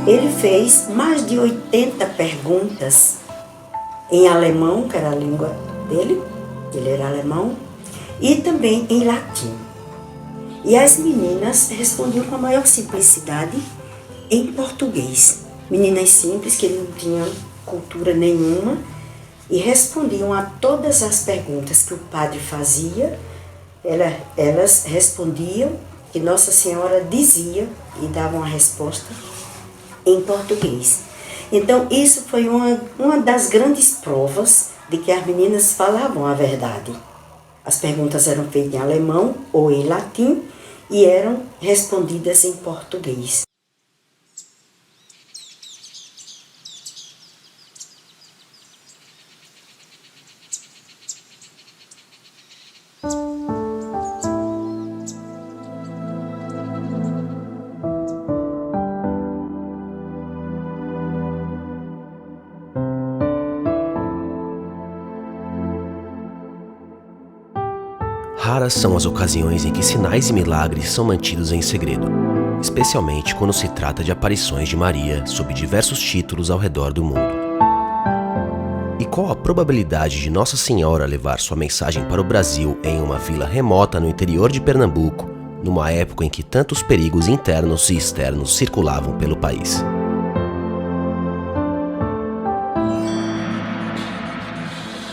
Ele fez mais de 80 perguntas em alemão, que era a língua dele, ele era alemão, e também em latim. E as meninas respondiam com a maior simplicidade em português. Meninas simples, que não tinham cultura nenhuma, e respondiam a todas as perguntas que o padre fazia. Elas respondiam, que Nossa Senhora dizia e davam a resposta em português. Então, isso foi uma das grandes provas de que as meninas falavam a verdade. As perguntas eram feitas em alemão ou em latim e eram respondidas em português. Raras são as ocasiões em que sinais e milagres são mantidos em segredo, especialmente quando se trata de aparições de Maria sob diversos títulos ao redor do mundo. E qual a probabilidade de Nossa Senhora levar sua mensagem para o Brasil em uma vila remota no interior de Pernambuco, numa época em que tantos perigos internos e externos circulavam pelo país?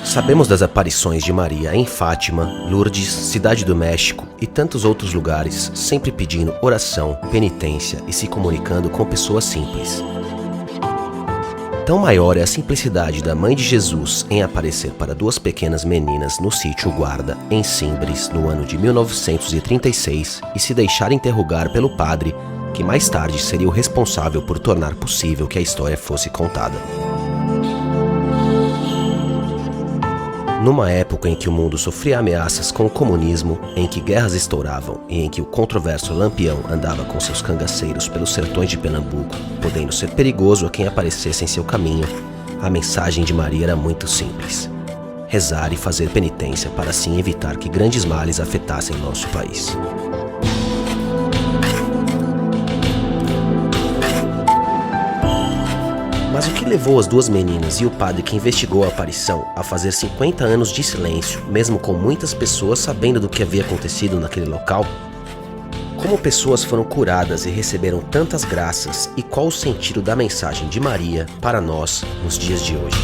Sabemos das aparições de Maria em Fátima, Lourdes, Cidade do México e tantos outros lugares, sempre pedindo oração, penitência e se comunicando com pessoas simples. Tão maior é a simplicidade da Mãe de Jesus em aparecer para duas pequenas meninas no sítio Guarda, em Simbres, no ano de 1936, e se deixar interrogar pelo padre, que mais tarde seria o responsável por tornar possível que a história fosse contada. Numa época em que o mundo sofria ameaças com o comunismo, em que guerras estouravam e em que o controverso Lampião andava com seus cangaceiros pelos sertões de Pernambuco, podendo ser perigoso a quem aparecesse em seu caminho, a mensagem de Maria era muito simples: rezar e fazer penitência para assim evitar que grandes males afetassem nosso país. Mas o que levou as duas meninas e o padre que investigou a aparição a fazer 50 anos de silêncio, mesmo com muitas pessoas sabendo do que havia acontecido naquele local? Como pessoas foram curadas e receberam tantas graças, e qual o sentido da mensagem de Maria para nós nos dias de hoje?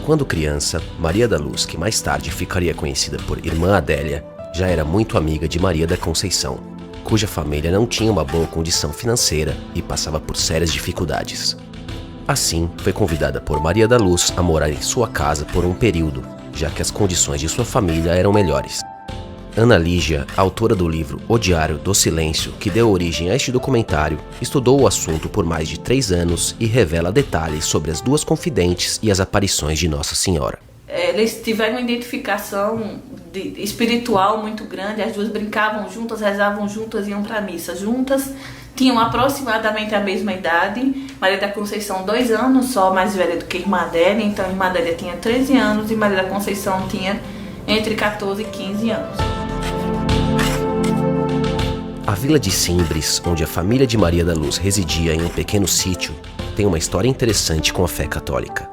Quando criança, Maria da Luz, que mais tarde ficaria conhecida por Irmã Adélia, já era muito amiga de Maria da Conceição, cuja família não tinha uma boa condição financeira e passava por sérias dificuldades. Assim, foi convidada por Maria da Luz a morar em sua casa por um período, já que as condições de sua família eram melhores. Ana Lígia, autora do livro O Diário do Silêncio, que deu origem a este documentário, estudou o assunto por mais de 3 anos e revela detalhes sobre as duas confidentes e as aparições de Nossa Senhora. Eles tiveram uma identificação espiritual muito grande, as duas brincavam juntas, rezavam juntas, iam para a missa juntas, tinham aproximadamente a mesma idade. Maria da Conceição 2 anos só mais velha do que Irmã Adélia, então Irmã Adélia tinha 13 anos e Maria da Conceição tinha entre 14 e 15 anos. A vila de Simbres, onde a família de Maria da Luz residia em um pequeno sítio, tem uma história interessante com a fé católica.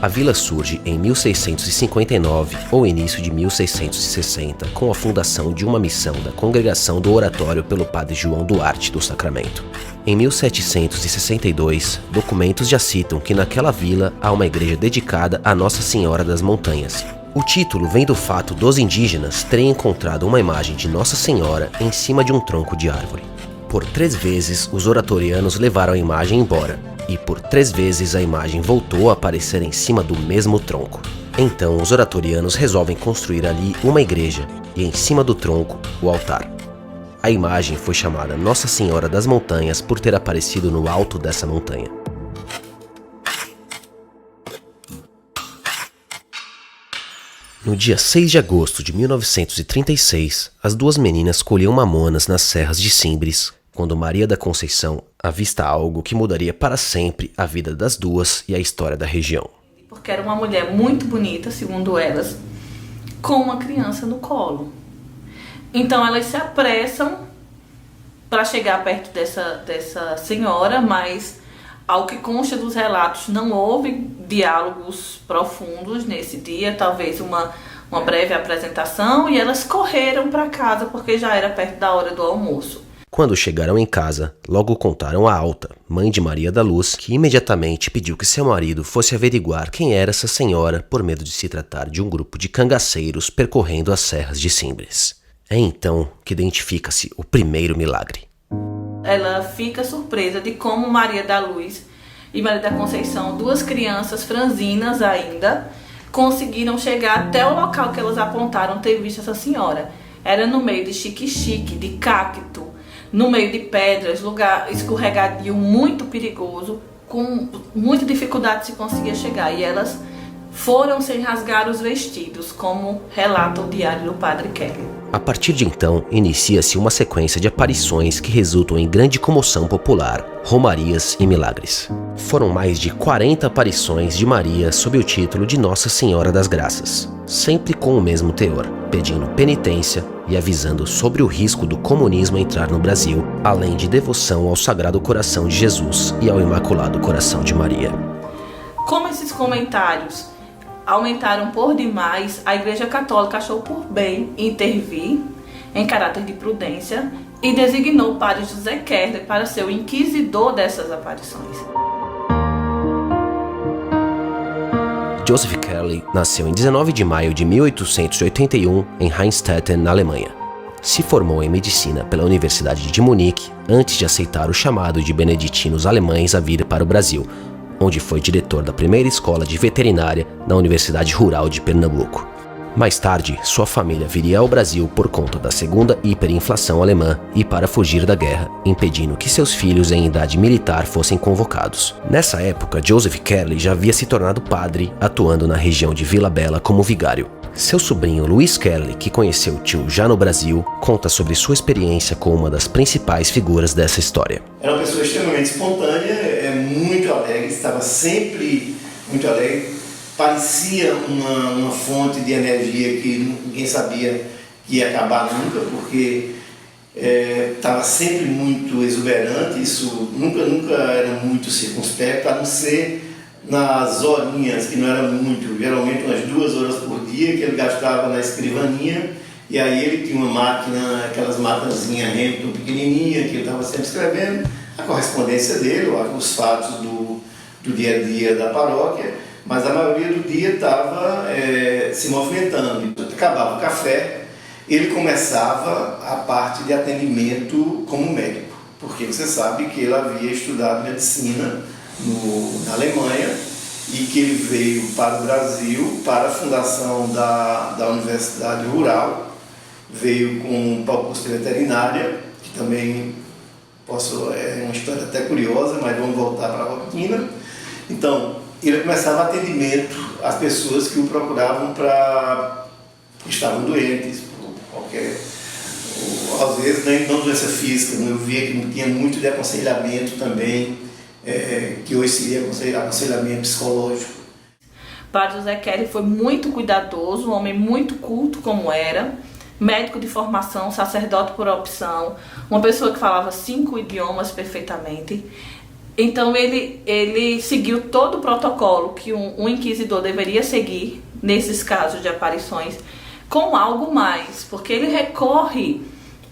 A vila surge em 1659 ou início de 1660, com a fundação de uma missão da Congregação do Oratório pelo padre João Duarte do Sacramento. Em 1762, documentos já citam que naquela vila há uma igreja dedicada a Nossa Senhora das Montanhas. O título vem do fato dos indígenas terem encontrado uma imagem de Nossa Senhora em cima de um tronco de árvore. Por 3 vezes, os oratorianos levaram a imagem embora, e por 3 vezes a imagem voltou a aparecer em cima do mesmo tronco. Então os oratorianos resolvem construir ali uma igreja, e em cima do tronco, o altar. A imagem foi chamada Nossa Senhora das Montanhas por ter aparecido no alto dessa montanha. No dia 6 de agosto de 1936, as duas meninas colhiam mamonas nas serras de Simbres, quando Maria da Conceição avista algo que mudaria para sempre a vida das duas e a história da região. Porque era uma mulher muito bonita, segundo elas, com uma criança no colo. Então elas se apressam para chegar perto dessa senhora, mas ao que consta dos relatos não houve diálogos profundos nesse dia, talvez uma breve apresentação, e elas correram para casa porque já era perto da hora do almoço. Quando chegaram em casa, logo contaram a Alta, mãe de Maria da Luz, que imediatamente pediu que seu marido fosse averiguar quem era essa senhora por medo de se tratar de um grupo de cangaceiros percorrendo as serras de Simbres. É então que identifica-se o primeiro milagre. Ela fica surpresa de como Maria da Luz e Maria da Conceição, duas crianças franzinas ainda, conseguiram chegar até o local que elas apontaram ter visto essa senhora. Era no meio de xique-xique, de cacto, no meio de pedras, lugar escorregadio muito perigoso, com muita dificuldade se conseguia chegar. E elas foram sem rasgar os vestidos, como relata o diário do Padre Kelly. A partir de então, inicia-se uma sequência de aparições que resultam em grande comoção popular, romarias e milagres. Foram mais de 40 aparições de Maria sob o título de Nossa Senhora das Graças, sempre com o mesmo teor, pedindo penitência e avisando sobre o risco do comunismo entrar no Brasil, além de devoção ao Sagrado Coração de Jesus e ao Imaculado Coração de Maria. Como esses comentários aumentaram por demais, a Igreja Católica achou por bem intervir em caráter de prudência e designou o padre José Kerler para ser o inquisidor dessas aparições. Joseph Kerley nasceu em 19 de maio de 1881 em Rheinstetten, na Alemanha. Se formou em medicina pela Universidade de Munique antes de aceitar o chamado de beneditinos alemães a vir para o Brasil, onde foi diretor da primeira escola de veterinária na Universidade Rural de Pernambuco. Mais tarde, sua família viria ao Brasil por conta da segunda hiperinflação alemã e para fugir da guerra, impedindo que seus filhos em idade militar fossem convocados. Nessa época, Joseph Kerley já havia se tornado padre, atuando na região de Vila Bela como vigário. Seu sobrinho Luiz Kerley, que conheceu o tio já no Brasil, conta sobre sua experiência com uma das principais figuras dessa história. Era uma pessoa extremamente espontânea, muito alegre, estava sempre muito alegre, parecia uma fonte de energia que ninguém sabia que ia acabar nunca, porque estava sempre muito exuberante, isso nunca era muito circunspecto, a não ser nas horinhas, que não era muito, geralmente umas 2 horas por dia, que ele gastava na escrivaninha, e aí ele tinha uma máquina, aquelas máquinazinhas Hamilton pequenininha, que ele estava sempre escrevendo, a correspondência dele, os fatos do dia a dia da paróquia, mas a maioria do dia estava se movimentando. Acabava o café, ele começava a parte de atendimento como médico, porque você sabe que ele havia estudado medicina na Alemanha e que ele veio para o Brasil para a fundação da Universidade Rural, veio com o curso de veterinária, que também é uma história até curiosa, mas vamos voltar para a rotina. Então, ele começava atendimento às pessoas que o procuravam que estavam doentes, por qualquer, às vezes não doença física, eu via que tinha muito de aconselhamento também, que hoje seria aconselhamento psicológico. O padre José Kerley foi muito cuidadoso, um homem muito culto como era, médico de formação, sacerdote por opção, uma pessoa que falava 5 idiomas perfeitamente. Então ele seguiu todo o protocolo que um inquisidor deveria seguir nesses casos de aparições, com algo mais, porque ele recorre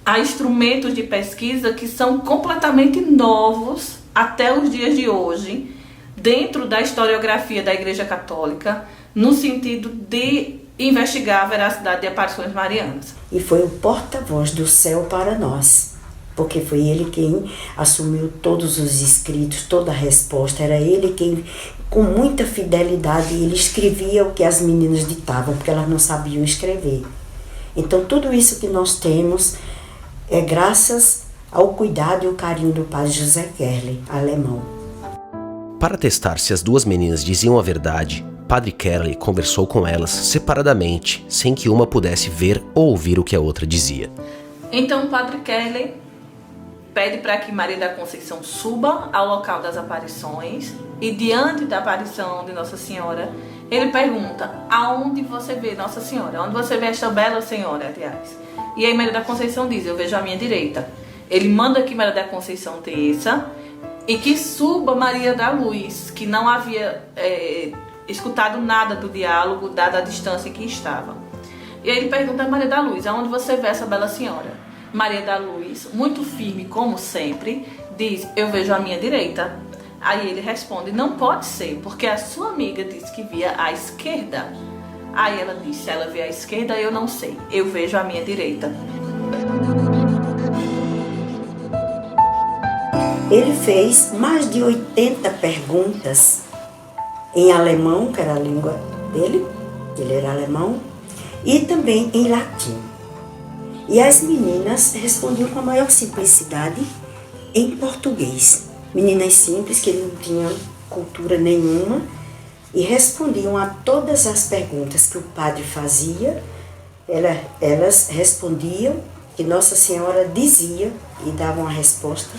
a instrumentos de pesquisa que são completamente novos até os dias de hoje, dentro da historiografia da Igreja Católica, no sentido de investigar a veracidade de aparições marianas. E foi o porta-voz do céu para nós, porque foi ele quem assumiu todos os escritos, toda a resposta. Era ele quem, com muita fidelidade, ele escrevia o que as meninas ditavam, porque elas não sabiam escrever. Então tudo isso que nós temos é graças ao cuidado e o carinho do padre José Kerley, alemão. Para testar se as duas meninas diziam a verdade, Padre Kerley conversou com elas separadamente, sem que uma pudesse ver ou ouvir o que a outra dizia. Então o Padre Kerley pede para que Maria da Conceição suba ao local das aparições e, diante da aparição de Nossa Senhora, ele pergunta: aonde você vê Nossa Senhora? Onde você vê esta bela senhora, aliás? E aí Maria da Conceição diz, eu vejo à minha direita. Ele manda que Maria da Conceição desça e que suba Maria da Luz, que não havia escutado nada do diálogo, dada a distância em que estava. E aí ele pergunta a Maria da Luz, aonde você vê essa bela senhora? Maria da Luz, muito firme como sempre, diz, eu vejo à minha direita. Aí ele responde, não pode ser, porque a sua amiga disse que via à esquerda. Aí ela disse, se ela vê à esquerda, eu não sei, eu vejo à minha direita. Ele fez mais de 80 perguntas em alemão, que era a língua dele, ele era alemão, e também em latim. E as meninas respondiam com a maior simplicidade em português. Meninas simples, que não tinham cultura nenhuma, e respondiam a todas as perguntas que o padre fazia. Elas respondiam, que Nossa Senhora dizia e davam a resposta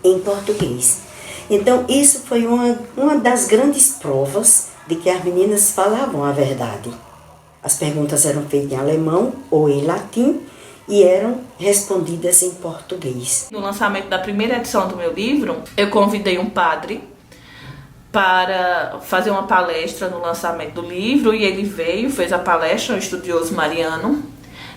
em português. Então isso foi uma das grandes provas de que as meninas falavam a verdade. As perguntas eram feitas em alemão ou em latim e eram respondidas em português. No lançamento da primeira edição do meu livro, eu convidei um padre para fazer uma palestra no lançamento do livro, e ele veio, fez a palestra, um estudioso mariano.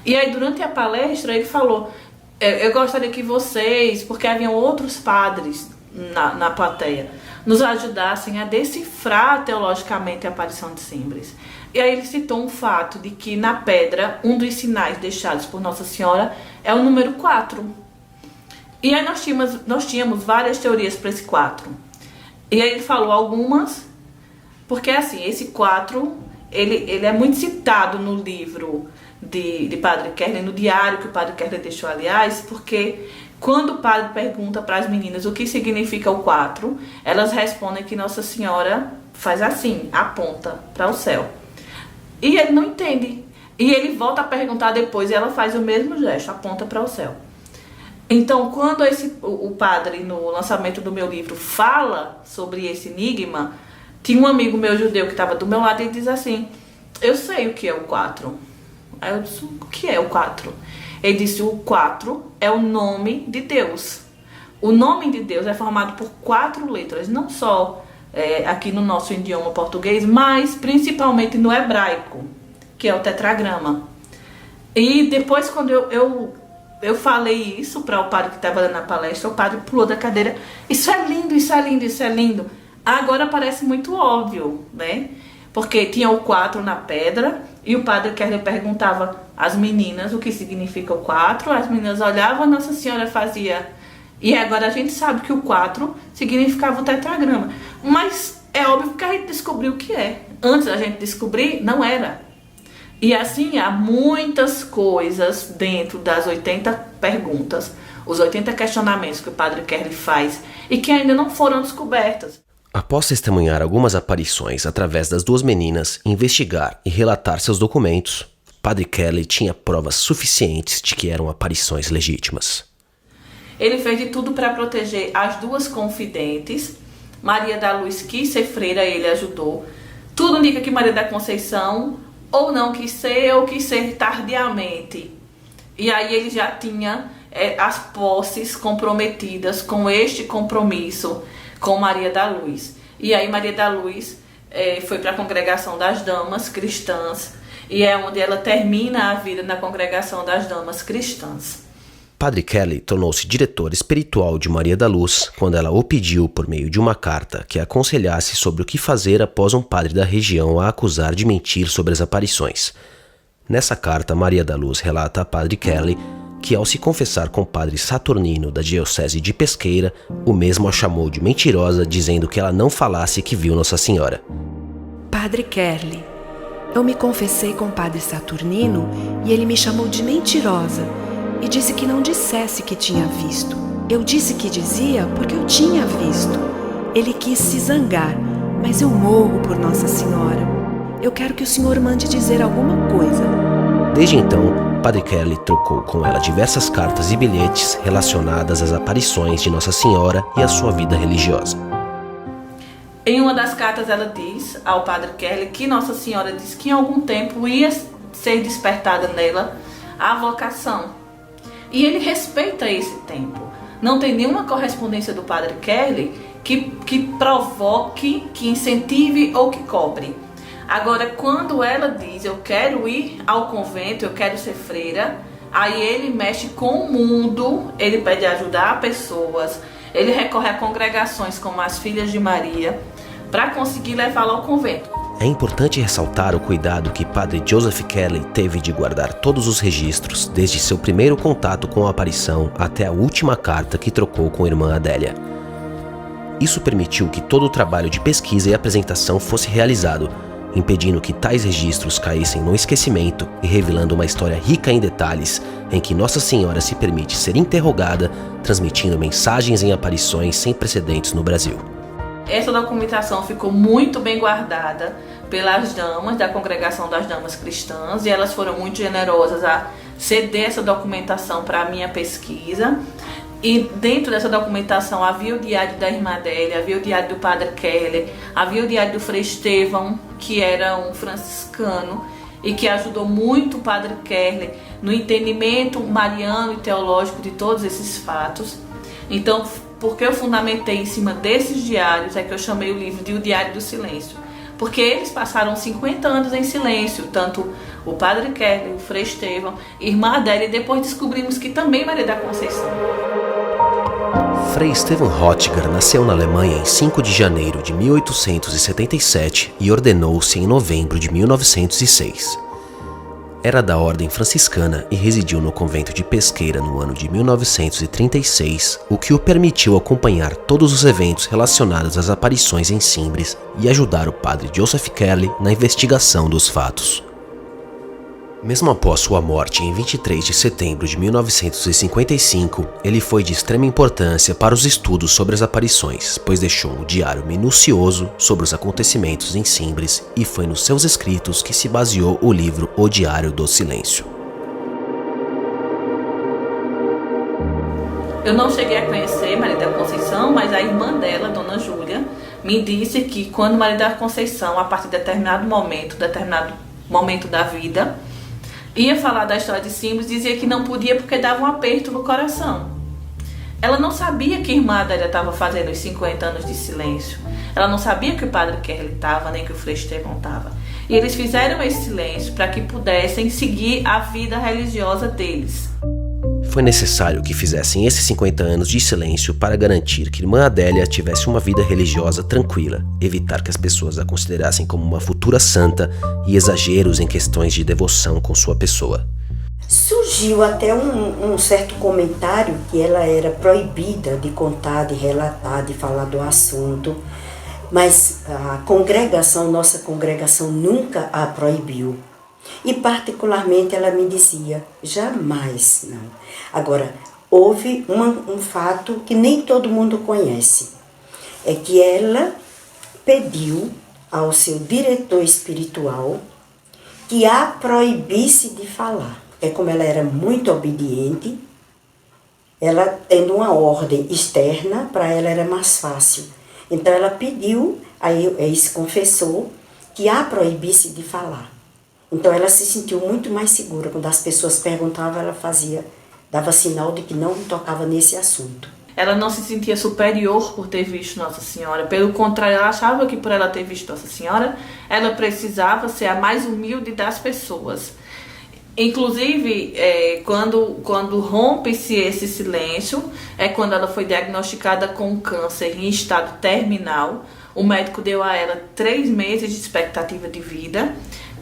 E aí durante a palestra ele falou, eu gostaria que vocês, porque haviam outros padres na plateia, nos ajudassem a decifrar teologicamente a aparição de Simbres. E aí ele citou um fato de que na pedra, um dos sinais deixados por Nossa Senhora é o número 4. E aí nós tínhamos várias teorias para esse 4. E aí ele falou algumas, porque assim, esse 4, ele é muito citado no livro de Padre Kerley, no diário que o Padre Kerley deixou, aliás, porque quando o padre pergunta para as meninas o que significa o 4, elas respondem que Nossa Senhora faz assim, aponta para o céu. E ele não entende. E ele volta a perguntar depois e ela faz o mesmo gesto, aponta para o céu. Então, quando o padre, no lançamento do meu livro, fala sobre esse enigma, tinha um amigo meu judeu que estava do meu lado e diz assim, eu sei o que é o 4. Aí eu disse, o que é o 4? Ele disse, o 4 é o nome de Deus. O nome de Deus é formado por 4 letras, não só aqui no nosso idioma português, mas principalmente no hebraico, que é o tetragrama. E depois, quando eu falei isso para o padre que estava dando a palestra, o padre pulou da cadeira, isso é lindo, isso é lindo, isso é lindo. Agora parece muito óbvio, né? Porque tinha o 4 na pedra e o padre Kerley perguntava às meninas o que significa o 4, as meninas olhavam, Nossa Senhora fazia. E agora a gente sabe que o 4 significava o tetragrama. Mas é óbvio que a gente descobriu o que é. Antes da gente descobrir, não era. E assim, há muitas coisas dentro das 80 perguntas, os 80 questionamentos que o padre Kerley faz e que ainda não foram descobertas. Após testemunhar algumas aparições através das duas meninas, investigar e relatar seus documentos, Padre Kerley tinha provas suficientes de que eram aparições legítimas. Ele fez de tudo para proteger as duas confidentes. Maria da Luz quis ser freira, ele ajudou. Tudo indica que Maria da Conceição ou não quis ser, ou quis ser tardiamente. E aí ele já tinha as posses comprometidas com este compromisso com Maria da Luz. E aí Maria da Luz foi para a Congregação das Damas Cristãs, e é onde ela termina a vida na Congregação das Damas Cristãs. Padre Kerley tornou-se diretor espiritual de Maria da Luz quando ela o pediu por meio de uma carta que a aconselhasse sobre o que fazer após um padre da região a acusar de mentir sobre as aparições. Nessa carta, Maria da Luz relata a Padre Kerley que, ao se confessar com o padre Saturnino da diocese de Pesqueira, o mesmo a chamou de mentirosa, dizendo que ela não falasse que viu Nossa Senhora. Padre Kerley, eu me confessei com o padre Saturnino e ele me chamou de mentirosa e disse que não dissesse que tinha visto. Eu disse que dizia porque eu tinha visto. Ele quis se zangar, mas eu morro por Nossa Senhora. Eu quero que o senhor mande dizer alguma coisa. Desde então, Padre Kerley trocou com ela diversas cartas e bilhetes relacionadas às aparições de Nossa Senhora e à sua vida religiosa. Em uma das cartas ela diz ao Padre Kerley que Nossa Senhora disse que em algum tempo ia ser despertada nela à vocação. E ele respeita esse tempo. Não tem nenhuma correspondência do Padre Kerley que provoque, que incentive ou que cobre. Agora, quando ela diz, eu quero ir ao convento, eu quero ser freira, aí ele mexe com o mundo, ele pede ajuda a pessoas, ele recorre a congregações como as Filhas de Maria, para conseguir levá-la ao convento. É importante ressaltar o cuidado que Padre Joseph Kerley teve de guardar todos os registros, desde seu primeiro contato com a aparição até a última carta que trocou com a irmã Adélia. Isso permitiu que todo o trabalho de pesquisa e apresentação fosse realizado, impedindo que tais registros caíssem no esquecimento e revelando uma história rica em detalhes em que Nossa Senhora se permite ser interrogada, transmitindo mensagens em aparições sem precedentes no Brasil. Essa documentação ficou muito bem guardada pelas damas da Congregação das Damas Cristãs e elas foram muito generosas a ceder essa documentação para a minha pesquisa. E dentro dessa documentação havia o diário da irmã Adélia, havia o diário do Padre Kerley, havia o diário do Frei Estevão, que era um franciscano e que ajudou muito o Padre Kerley no entendimento mariano e teológico de todos esses fatos. Então, porque eu fundamentei em cima desses diários, é que eu chamei o livro de O Diário do Silêncio. Porque eles passaram 50 anos em silêncio, tanto o Padre Kerley, o Frei Estevão, irmã Adélia, e depois descobrimos que também Maria da Conceição. Frei Stephan Röttiger nasceu na Alemanha em 5 de janeiro de 1877 e ordenou-se em novembro de 1906. Era da ordem franciscana e residiu no convento de Pesqueira no ano de 1936, o que o permitiu acompanhar todos os eventos relacionados às aparições em Simbres e ajudar o padre Joseph Kerley na investigação dos fatos. Mesmo após sua morte em 23 de setembro de 1955, ele foi de extrema importância para os estudos sobre as aparições, pois deixou um diário minucioso sobre os acontecimentos em Simbres e foi nos seus escritos que se baseou o livro O Diário do Silêncio. Eu não cheguei a conhecer Maria da Conceição, mas a irmã dela, Dona Júlia, me disse que quando Maria da Conceição, a partir de determinado momento da vida, ia falar da história de Simbres, dizia que não podia porque dava um aperto no coração. Ela não sabia que a irmã Adélia estava fazendo os 50 anos de silêncio. Ela não sabia que o Padre Kerley estava, nem que o Frei Estevão estava. E eles fizeram esse silêncio para que pudessem seguir a vida religiosa deles. Foi necessário que fizessem esses 50 anos de silêncio para garantir que irmã Adélia tivesse uma vida religiosa tranquila, evitar que as pessoas a considerassem como uma futura santa e exageros em questões de devoção com sua pessoa. Surgiu até um certo comentário que ela era proibida de contar, de relatar, de falar do assunto, mas a congregação, nossa congregação, nunca a proibiu. E particularmente ela me dizia, jamais, não. Agora, houve um fato que nem todo mundo conhece. É que ela pediu ao seu diretor espiritual que a proibisse de falar. É como ela era muito obediente, ela tendo uma ordem externa, para ela era mais fácil. Então ela pediu, aí ele se confessou, que a proibisse de falar. Então ela se sentiu muito mais segura. Quando as pessoas perguntavam, ela dava sinal de que não tocava nesse assunto. Ela não se sentia superior por ter visto Nossa Senhora. Pelo contrário, ela achava que por ela ter visto Nossa Senhora, ela precisava ser a mais humilde das pessoas. Inclusive, quando rompe-se esse silêncio, é quando ela foi diagnosticada com câncer em estado terminal. O médico deu a ela 3 meses de expectativa de vida.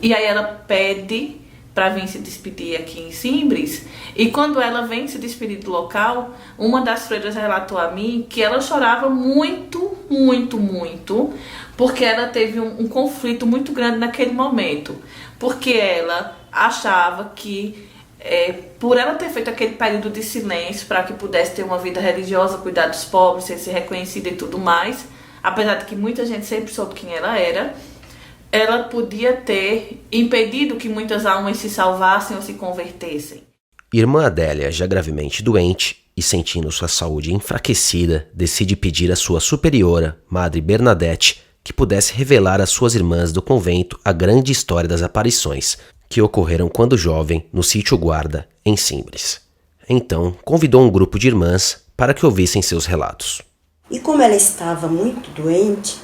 E aí ela pede para vir se despedir aqui em Simbres. E quando ela vem se despedir do local, uma das freiras relatou a mim que ela chorava muito, muito, muito, porque ela teve um conflito muito grande naquele momento. Porque ela achava que, por ela ter feito aquele período de silêncio para que pudesse ter uma vida religiosa, cuidar dos pobres, ser reconhecida e tudo mais, apesar de que muita gente sempre soube quem ela era, ela podia ter impedido que muitas almas se salvassem ou se convertessem. Irmã Adélia, já gravemente doente e sentindo sua saúde enfraquecida, decide pedir à sua superiora, Madre Bernadette, que pudesse revelar às suas irmãs do convento a grande história das aparições, que ocorreram quando jovem no sítio Guarda, em Simbres. Então, convidou um grupo de irmãs para que ouvissem seus relatos. E como ela estava muito doente,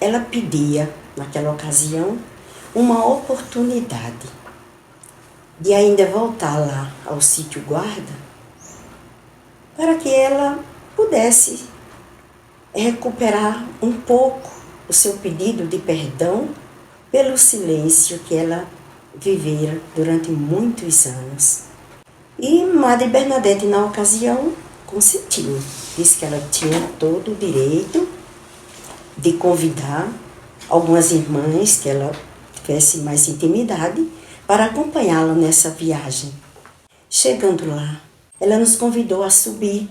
ela pedia, naquela ocasião, uma oportunidade de ainda voltar lá ao sítio Guarda para que ela pudesse recuperar um pouco o seu pedido de perdão pelo silêncio que ela vivera durante muitos anos. E Madre Bernadette, na ocasião, consentiu. Disse que ela tinha todo o direito de convidar algumas irmãs que ela tivesse mais intimidade para acompanhá-la nessa viagem. Chegando lá, ela nos convidou a subir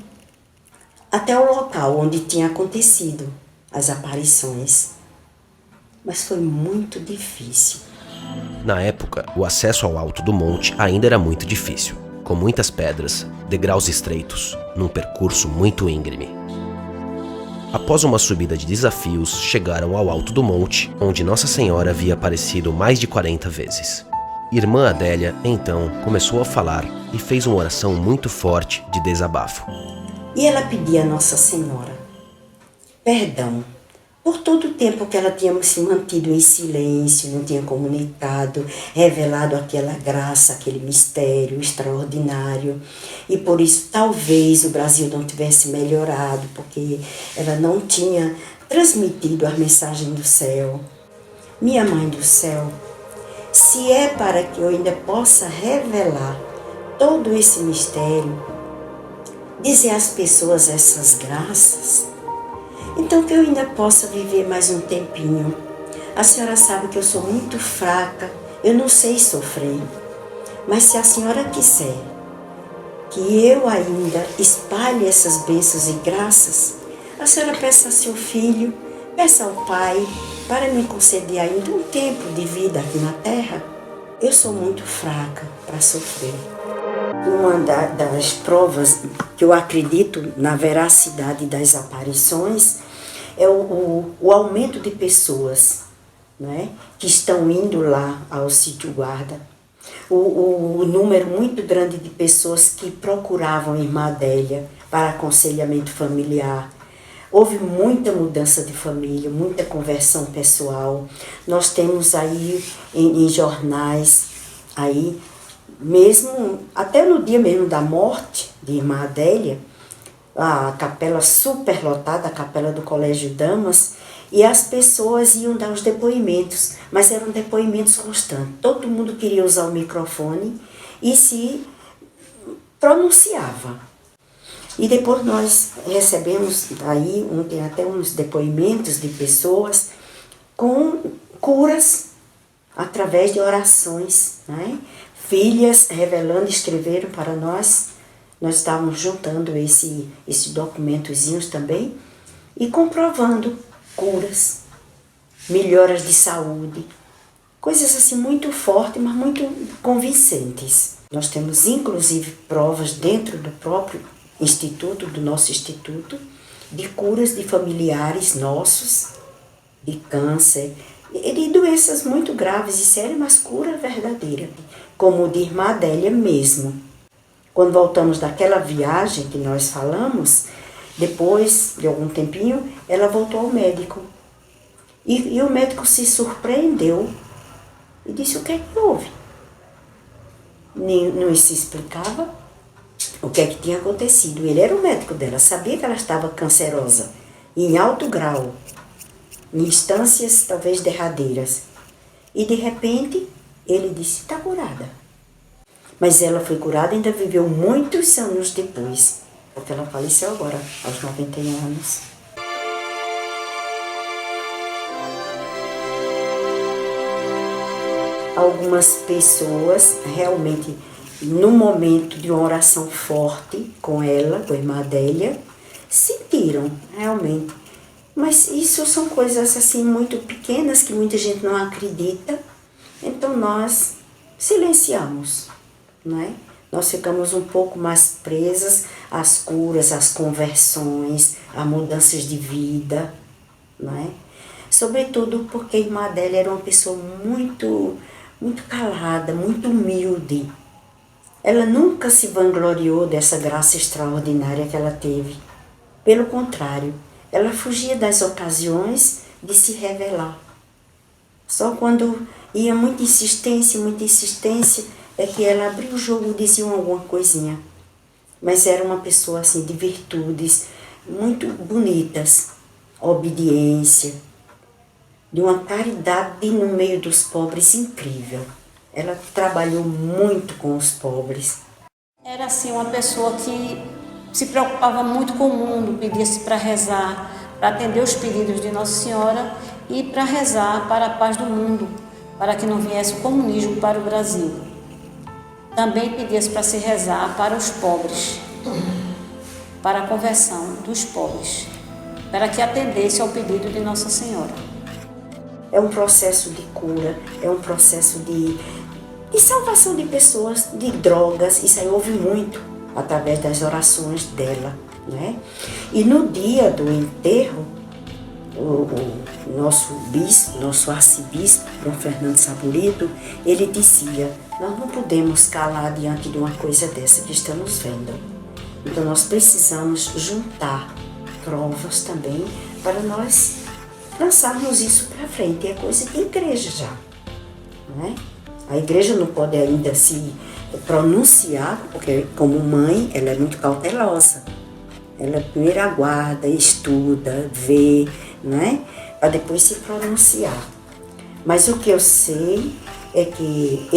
até o local onde tinha acontecido as aparições. Mas foi muito difícil. Na época, o acesso ao alto do monte ainda era muito difícil, com muitas pedras, degraus estreitos, num percurso muito íngreme. Após uma subida de desafios, chegaram ao alto do monte, onde Nossa Senhora havia aparecido mais de 40 vezes. Irmã Adélia, então, começou a falar e fez uma oração muito forte de desabafo. E ela pedia a Nossa Senhora perdão por todo o tempo que ela tinha se mantido em silêncio, não tinha comunicado, revelado aquela graça, aquele mistério extraordinário. E por isso talvez o Brasil não tivesse melhorado, porque ela não tinha transmitido a mensagem do céu. Minha Mãe do Céu, se é para que eu ainda possa revelar todo esse mistério, dizer às pessoas essas graças, então que eu ainda possa viver mais um tempinho. A senhora sabe que eu sou muito fraca, eu não sei sofrer, mas se a senhora quiser que eu ainda espalhe essas bênçãos e graças, a senhora peça a seu filho, peça ao Pai, para me conceder ainda um tempo de vida aqui na terra. Eu sou muito fraca para sofrer. Uma das provas que eu acredito na veracidade das aparições é o aumento de pessoas, né, que estão indo lá ao sítio Guarda. O número muito grande de pessoas que procuravam a Irmã Adélia para aconselhamento familiar. Houve muita mudança de família, muita conversão pessoal. Nós temos aí em jornais, aí, mesmo até no dia mesmo da morte de Irmã Adélia, a capela superlotada, a capela do Colégio Damas, e as pessoas iam dar os depoimentos, mas eram depoimentos constantes. Todo mundo queria usar o microfone e se pronunciava. E depois nós recebemos aí, tem até uns depoimentos de pessoas com curas através de orações, né? Filhas revelando, escreveram para nós. Nós estávamos juntando esses documentozinhos também e comprovando curas, melhoras de saúde, coisas assim muito fortes, mas muito convincentes. Nós temos inclusive provas dentro do próprio instituto, do nosso instituto, de curas de familiares nossos, de câncer, e de doenças muito graves e sérias, mas cura verdadeira, como o de Irmã Adélia mesmo. Quando voltamos daquela viagem que nós falamos, depois de algum tempinho, ela voltou ao médico. E o médico se surpreendeu e disse: o que é que houve? Não se explicava o que é que tinha acontecido. Ele era o médico dela, sabia que ela estava cancerosa, em alto grau, em instâncias talvez derradeiras. E de repente, ele disse: está curada. Mas ela foi curada e ainda viveu muitos anos depois, porque ela faleceu agora, aos 91 anos. Algumas pessoas realmente, no momento de uma oração forte com ela, com a Irmã Adélia, sentiram realmente. Mas isso são coisas assim muito pequenas que muita gente não acredita, então nós silenciamos, não é? Nós ficamos um pouco mais presas às curas, às conversões, a mudanças de vida, não é? Sobretudo porque a Irmã Adélia era uma pessoa muito, muito calada, muito humilde. Ela nunca se vangloriou dessa graça extraordinária que ela teve. Pelo contrário, ela fugia das ocasiões de se revelar. Só quando ia muita insistência, é que ela abria o jogo e dizia alguma coisinha. Mas era uma pessoa assim de virtudes muito bonitas, obediência, de uma caridade no meio dos pobres incrível. Ela trabalhou muito com os pobres. Era assim uma pessoa que se preocupava muito com o mundo, pedia-se para rezar, para atender os pedidos de Nossa Senhora e para rezar para a paz do mundo, para que não viesse o comunismo para o Brasil. Também pedia-se para se rezar para os pobres, para a conversão dos pobres, para que atendesse ao pedido de Nossa Senhora. É um processo de cura, é um processo de salvação de pessoas de drogas. Isso aí houve muito através das orações dela, né? E no dia do enterro, o nosso bispo, nosso arcebispo, Dom Fernando Saburito, ele dizia: nós não podemos calar diante de uma coisa dessa que estamos vendo. Então nós precisamos juntar provas também para nós lançarmos isso para frente. É coisa de igreja já, não é? A igreja não pode ainda se pronunciar, porque como mãe ela é muito cautelosa. Ela primeiro aguarda, estuda, vê, né? Para depois se pronunciar. Mas o que eu sei é que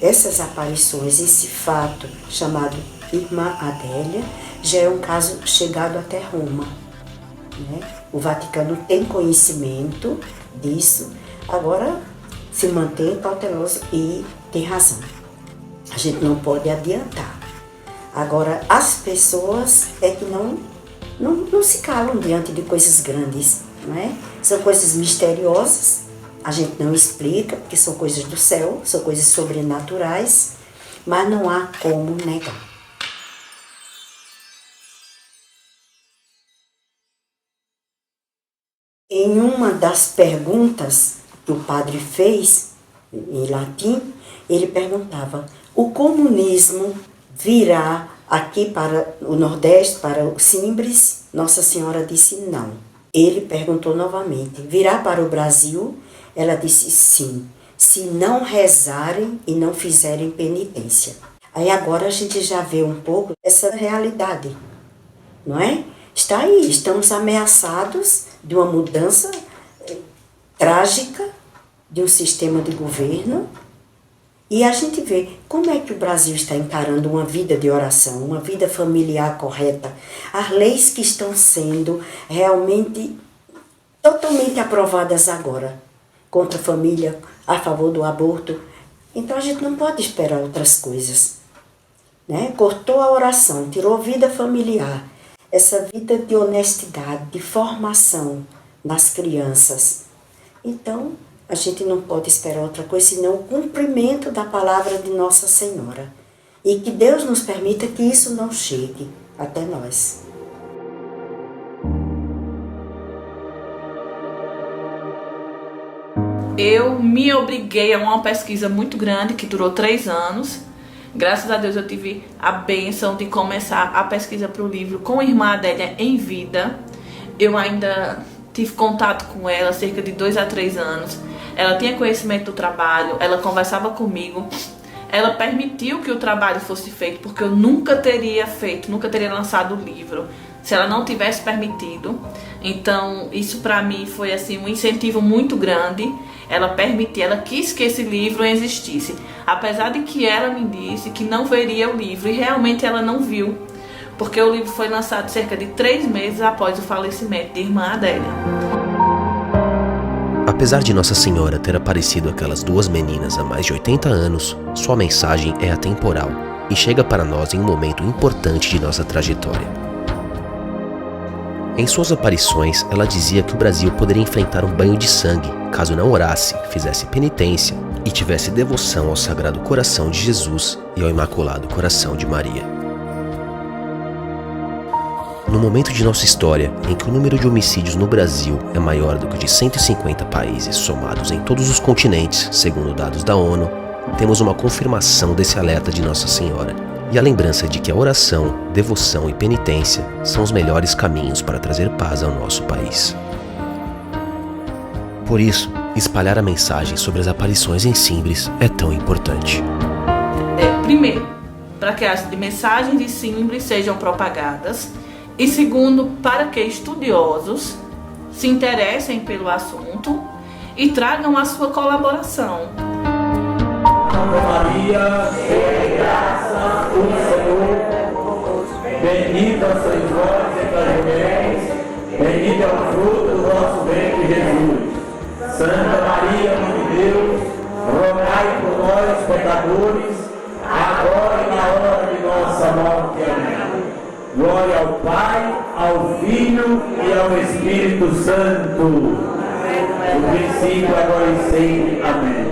essas aparições, esse fato chamado Irmã Adélia, já é um caso chegado até Roma, né? O Vaticano tem conhecimento disso, agora se mantém cauteloso e tem razão. A gente não pode adiantar. Agora, as pessoas é que não se calam diante de coisas grandes, não é? São coisas misteriosas, a gente não explica, porque são coisas do céu, são coisas sobrenaturais, mas não há como negar. Em uma das perguntas que o padre fez, em latim, ele perguntava: o comunismo virá aqui para o Nordeste, para o Simbres? Nossa Senhora disse não. Ele perguntou novamente: virá para o Brasil? Ela disse sim, se não rezarem e não fizerem penitência. Aí agora a gente já vê um pouco essa realidade, não é? Está aí, estamos ameaçados de uma mudança trágica de um sistema de governo. E a gente vê como é que o Brasil está encarando uma vida de oração, uma vida familiar correta. As leis que estão sendo realmente totalmente aprovadas agora, contra a família, a favor do aborto. Então a gente não pode esperar outras coisas, né? Cortou a oração, tirou a vida familiar, essa vida de honestidade, de formação nas crianças. Então, a gente não pode esperar outra coisa senão o cumprimento da palavra de Nossa Senhora. E que Deus nos permita que isso não chegue até nós. Eu me obriguei a uma pesquisa muito grande que durou 3 anos. Graças a Deus eu tive a bênção de começar a pesquisa para o livro com a Irmã Adélia em vida. Eu ainda tive contato com ela cerca de 2 a 3 anos. Ela tinha conhecimento do trabalho, ela conversava comigo. Ela permitiu que o trabalho fosse feito, porque eu nunca teria lançado o livro se ela não tivesse permitido. Então isso para mim foi assim um incentivo muito grande. Ela permitiu, ela quis que esse livro existisse, apesar de que ela me disse que não veria o livro, e realmente ela não viu, porque o livro foi lançado cerca de 3 meses após o falecimento de Irmã Adélia. Apesar de Nossa Senhora ter aparecido àquelas 2 meninas há mais de 80 anos, sua mensagem é atemporal e chega para nós em um momento importante de nossa trajetória. Em suas aparições, ela dizia que o Brasil poderia enfrentar um banho de sangue caso não orasse, fizesse penitência e tivesse devoção ao Sagrado Coração de Jesus e ao Imaculado Coração de Maria. No momento de nossa história em que o número de homicídios no Brasil é maior do que o de 150 países somados em todos os continentes, segundo dados da ONU, temos uma confirmação desse alerta de Nossa Senhora e a lembrança de que a oração, devoção e penitência são os melhores caminhos para trazer paz ao nosso país. Por isso, espalhar a mensagem sobre as aparições em Simbres é tão importante. Primeiro, para que as mensagens de Simbres sejam propagadas, e segundo, para que estudiosos se interessem pelo assunto e tragam a sua colaboração. Ave Maria, cheia de graça, o Senhor é convosco. Bendita sois vós entre as mulheres, bendito é o fruto do vosso ventre, Jesus. Santa Maria, Mãe de Deus, rogai por nós, pecadores, agora e na hora de nossa morte. Amém. Glória ao Pai, ao Filho e ao Espírito Santo. No princípio, agora e sempre. Amém.